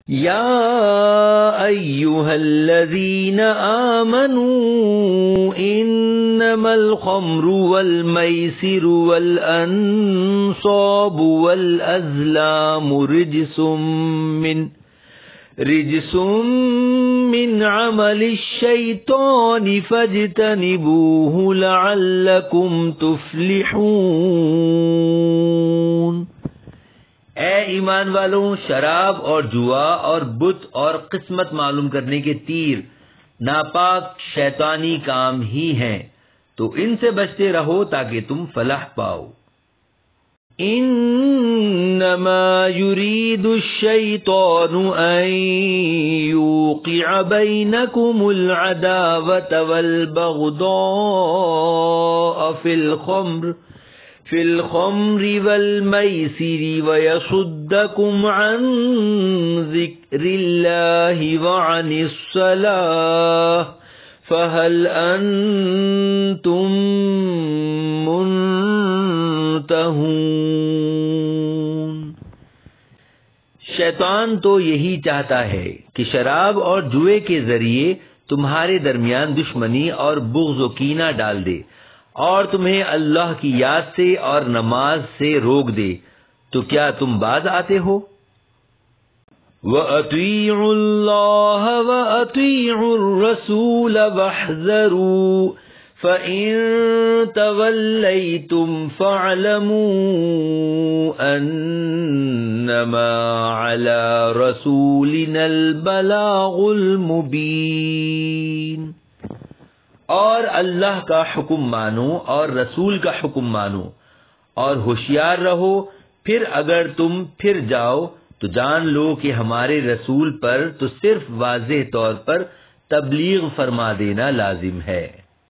یا ایھا الذین آمنوا انما الخمر والمیسر والانصاب والازلام رجس من عمل الشیطان فاجتنبوه لعلکم تفلحون۔ اے ایمان والوں، شراب اور جوا اور بت اور قسمت معلوم کرنے کے تیر ناپاک شیطانی کام ہی ہیں، تو ان سے بچتے رہو تاکہ تم فلاح پاؤ۔ انما يريد الشيطان ان يوقع بينكم العداوة والبغضاء في الخمر والميسر ويصدكم عن ذكر الله وعن الصلاة فهل أنتم منتهون۔ شیطان تو یہی چاہتا ہے کہ شراب اور جوئے کے ذریعے تمہارے درمیان دشمنی اور بغض و کینہ ڈال دے، اور تمہیں اللہ کی یاد سے اور نماز سے روک دے، تو کیا تم باز آتے ہو؟ وَأَطِيعُوا اللَّهَ وَأَطِيعُوا الرَّسُولَ وَاحْذَرُوا فَإِن تَوَلَّيْتُمْ فَاعْلَمُوا أَنَّمَا عَلَى رَسُولِنَا الْبَلَاغُ الْمُبِينُ۔ اور اللہ کا حکم مانو اور رسول کا حکم مانو، اور ہوشیار رہو، پھر اگر تم پھر جاؤ تو جان لو کہ ہمارے رسول پر تو صرف واضح طور پر تبلیغ فرما دینا لازم ہے۔